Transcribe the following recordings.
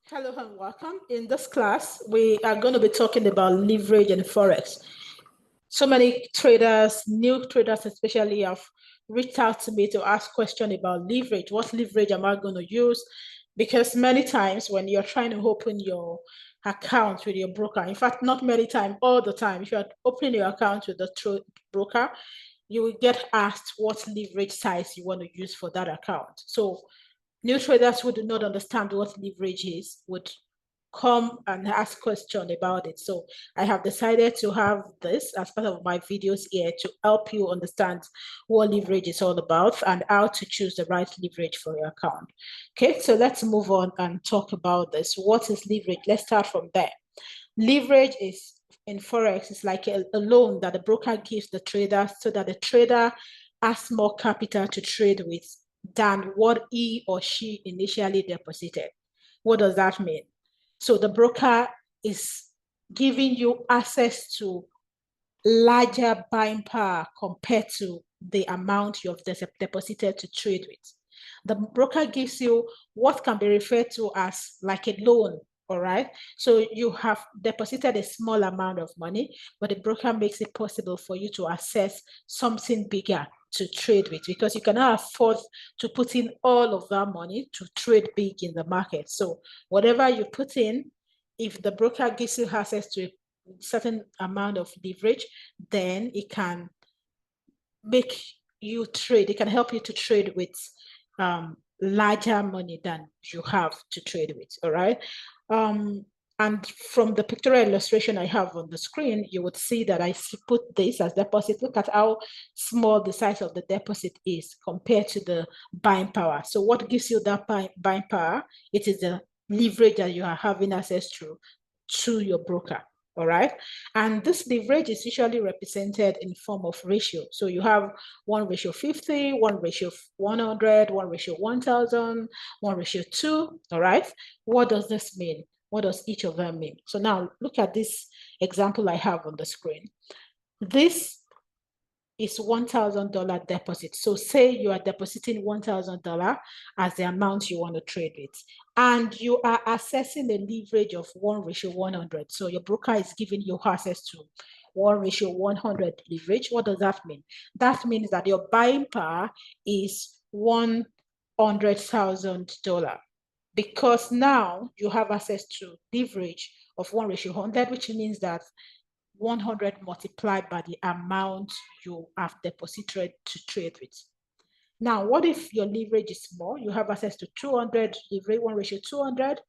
Hello and welcome. In this class, we are going to be talking about leverage and Forex. So many traders, new traders especially, have reached out to me to ask questions about leverage. What leverage am I going to use? Because many times when you're trying to open your account with your broker, in fact, not many times, all the time, if you're opening your account with the broker, you will get asked what leverage size you want to use for that account. So new traders who do not understand what leverage is would come and ask questions about it. So I have decided to have this as part of my videos here to help you understand what leverage is all about and how to choose the right leverage for your account. Okay, so let's move on and talk about this. What is leverage? Let's start from there. Leverage is in Forex, it's like a loan that the broker gives the trader so that the trader has more capital to trade with than what he or she initially deposited. What does that mean? So the broker is giving you access to larger buying power compared to the amount you've deposited to trade with. The broker gives you what can be referred to as like a loan. All right. So you have deposited a small amount of money, but the broker makes it possible for you to access something bigger to trade with because you cannot afford to put in all of that money to trade big in the market. So whatever you put in, if the broker gives you access to a certain amount of leverage, then it can make you trade. It can help you to trade with larger money than you have to trade with. All right. And from the pictorial illustration I have on the screen, you would see that I put this as deposit. Look at how small the size of the deposit is compared to the buying power. So what gives you that buying power? It is the leverage that you are having access to your broker. All right. And this leverage is usually represented in form of ratio. So you have 1:50, 1:100, 1:1000, 1:2. All right. What does this mean? What does each of them mean? So now look at this example I have on the screen. This is $1,000 deposit. So say you are depositing $1,000 as the amount you want to trade with, and you are accessing a leverage of 1:100. So your broker is giving you access to 1:100 leverage. What does that mean? That means that your buying power is $100,000 because now you have access to leverage of 1:100, which means that 100 multiplied by the amount you have deposited to trade with. Now, what if your leverage is small? You have access to 200 leverage, 1:200.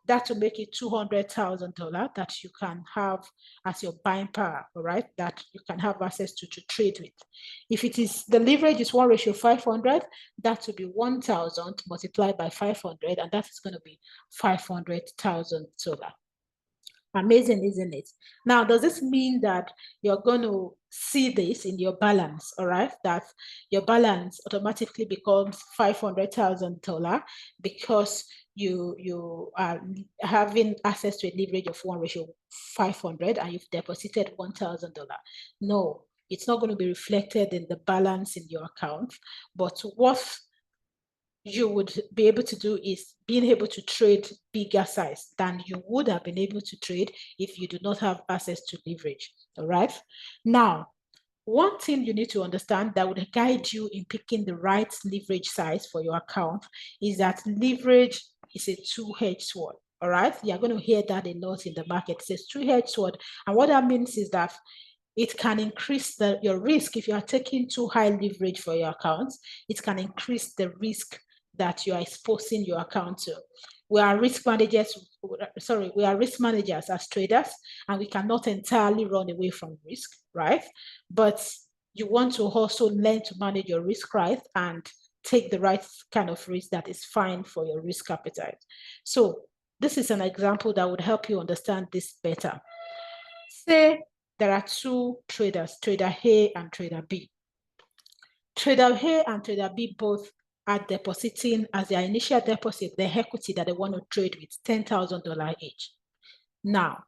That will make it $200,000 that you can have as your buying power, all right? That you can have access to trade with. If it is the leverage is 1:500, that will be 1,000 multiplied by 500, and that is going to be $500,000. Amazing, isn't it? Now, does this mean that you're going to see this in your balance, all right? That your balance automatically becomes $500,000 because you are having access to a leverage of 1:500 and you've deposited $1,000. No, it's not going to be reflected in the balance in your account. But what you would be able to do is being able to trade bigger size than you would have been able to trade if you do not have access to leverage. All right. Now, one thing you need to understand that would guide you in picking the right leverage size for your account is that leverage is a two-edged sword. All right. You're going to hear that a lot in the market. It says two-edged sword. And what that means is that it can increase your risk if you are taking too high leverage for your accounts. It can increase the risk that you are exposing your account to. We are risk managers as traders, and we cannot entirely run away from risk, right? But you want to also learn to manage your risk right and take the right kind of risk that is fine for your risk appetite. So this is an example that would help you understand this better. Say there are two traders, trader A and trader B. Trader A and trader B both are depositing as their initial deposit the equity that they want to trade with, $10,000 each. Now,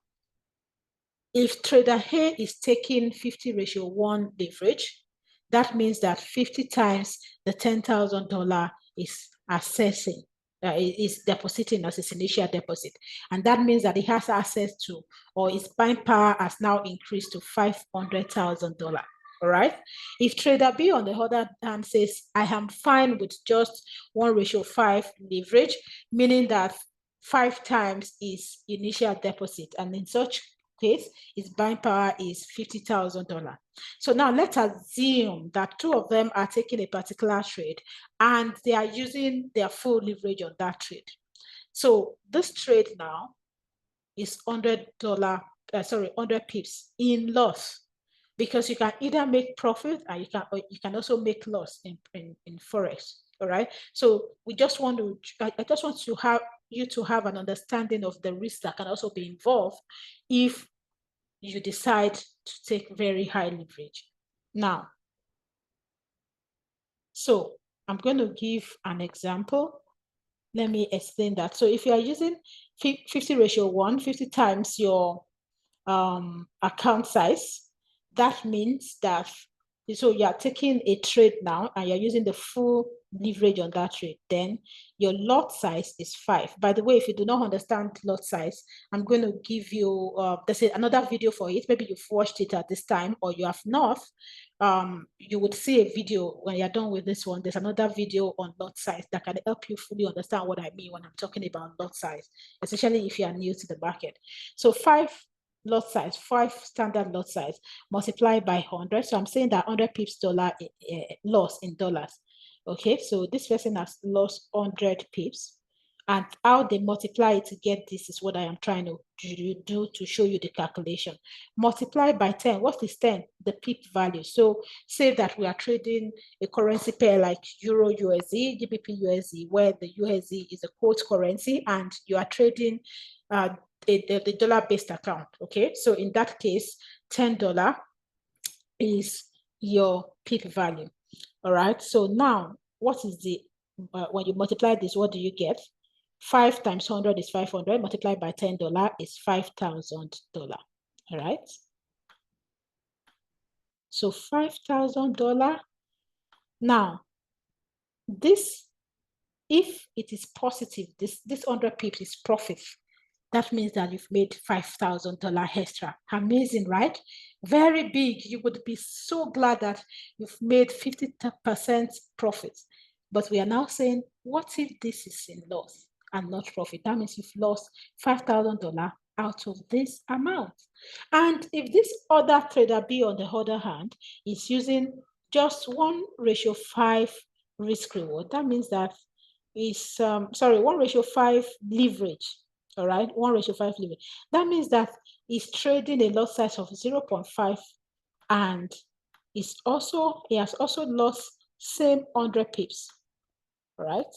if trader A is taking 50:1 leverage, that means that 50 times the $10,000 is accessing. is depositing as his initial deposit. And that means that he has access to, or his buying power has now increased to $500,000. All right. If trader B, on the other hand, says, I am fine with just 1:5 leverage, meaning that 5 times his initial deposit. And in such case, his buying power is $50,000. So now let's assume that two of them are taking a particular trade and they are using their full leverage on that trade. So this trade now is $100, 100 pips in loss, because you can either make profit and you can also make loss in Forex. All right. So we just want to, I just want to have you to have an understanding of the risk that can also be involved if you decide to take very high leverage. Now, so I'm going to give an example. Let me explain that. So if you are using 50:1, 50 times your account size, that means that, so you are taking a trade now and you're using the full leverage on that trade, then your lot size is 5. By the way, if you do not understand lot size, I'm going to give you, there's another video for it. Maybe you've watched it at this time or you have not. You would see a video when you're done with this one. There's another video on lot size that can help you fully understand what I mean when I'm talking about lot size, especially if you are new to the market. So 5 lot size, 5 standard lot size multiplied by 100. So I'm saying that 100 pips loss in dollars. Okay, so this person has lost 100 pips. And how they multiply it to get this is what I am trying to do to show you the calculation. Multiply by 10. What is 10? The pip value. So say that we are trading a currency pair like Euro USD, GBP USD, where the USD is a quote currency, and you are trading the dollar-based account. Okay, so in that case, $10 is your pip value. All right, so now what is the when you multiply this, what do you get? 5 times 100 is 500, multiplied by $10 is $5,000. All right, so $5,000. Now this, if it is positive, this 100 pips is profit. That means that you've made $5,000 extra. Amazing, right? Very big. You would be so glad that you've made 50% profit. But we are now saying, what if this is in loss and not profit? That means you've lost $5,000 out of this amount. And if this other trader B, on the other hand, is using just 1:5 risk reward, that means that is 1:5 leverage. All right, 1:5 leverage. That means that he's trading a lot size of 0.5, and he has also lost same 100 pips. All right.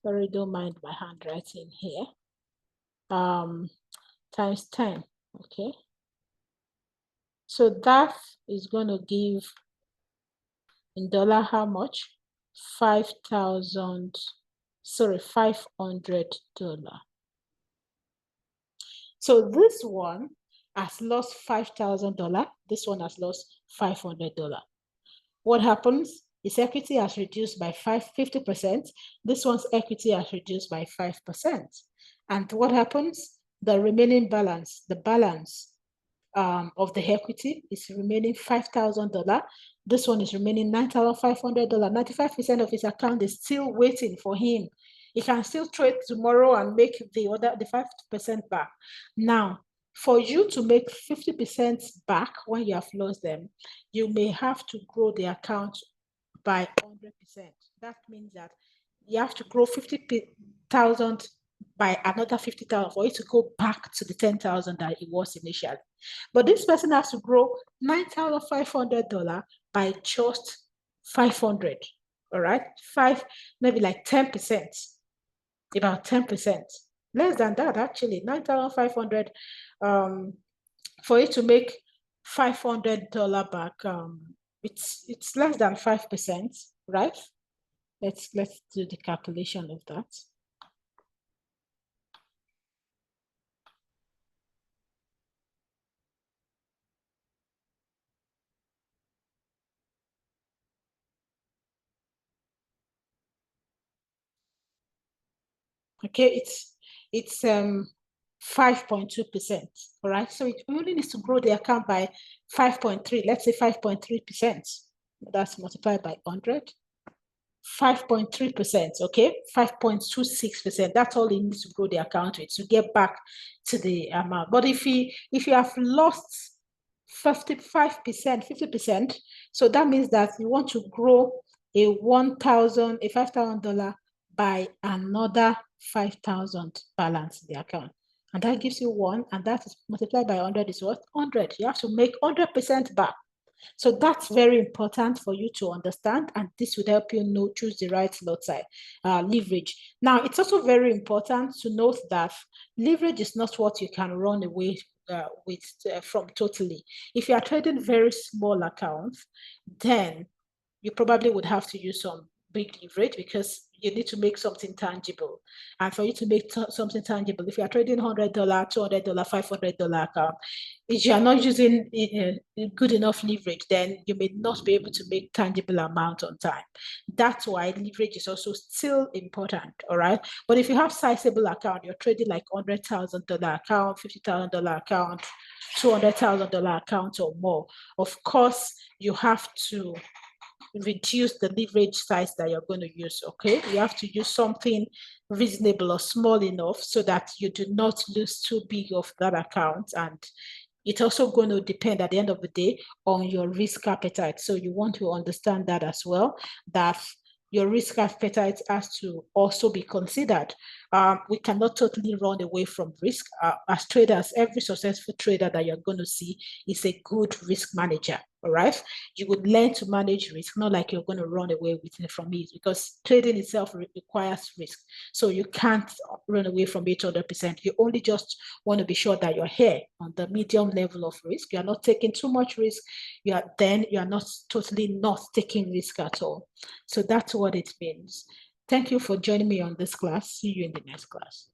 Sorry, don't mind my handwriting here. Times 10. Okay. So that is going to give in dollar how much? $500. So this one has lost $5,000. This one has lost $500. What happens? His equity has reduced by 50%. This one's equity has reduced by 5%. And what happens? The remaining balance, the balance of the equity is remaining $5,000. This one is remaining $9,500. 95% of his account is still waiting for him. He can still trade tomorrow and make the 5% back. Now, for you to make 50% back when you have lost them, you may have to grow the account by 100%. That means that you have to grow 50,000 by another 50,000 for it to go back to the 10,000 that it was initially. But this person has to grow $9,500 by just 500. All right, maybe like 10%, about 10%, less than that actually. 9,500 for it to make $500 back. It's less than 5%, right? Let's do the calculation of that. Okay, it's 5.2%. All right, so it only needs to grow the account by 5.3. Let's say 5.3%. That's multiplied by 100. 5.3%, okay, 5.26%. That's all it needs to grow the account with to get back to the amount. But if you have lost 55%, 50%, so that means that you want to grow a $5,000 by another 5,000 balance in the account. And that gives you 1, and that is multiplied by 100 is what? 100. You have to make 100% back. So that's very important for you to understand, and this will help you know, choose the right lot size leverage. Now, it's also very important to note that leverage is not what you can run away from totally. If you are trading very small accounts, then you probably would have to use some big leverage because you need to make something tangible. And for you to make something tangible, if you are trading $100, $200, $500 account, if you are not using good enough leverage, then you may not be able to make tangible amount on time. That's why leverage is also still important, all right? But if you have sizable account, you're trading like $100,000 account, $50,000 account, $200,000 account or more, of course, you have to reduce the leverage size that you're going to use, okay? You have to use something reasonable or small enough so that you do not lose too big of that account. And it's also going to depend at the end of the day on your risk appetite. So you want to understand that as well, that your risk appetite has to also be considered. We cannot totally run away from risk. As traders, every successful trader that you're going to see is a good risk manager, all right? You would learn to manage risk, not like you're going to run away with it from it, because trading itself requires risk. So you can't run away from it 100%. You only just want to be sure that you're here on the medium level of risk. You're not taking too much risk. You're not totally not taking risk at all. So that's what it means. Thank you for joining me on this class. See you in the next class.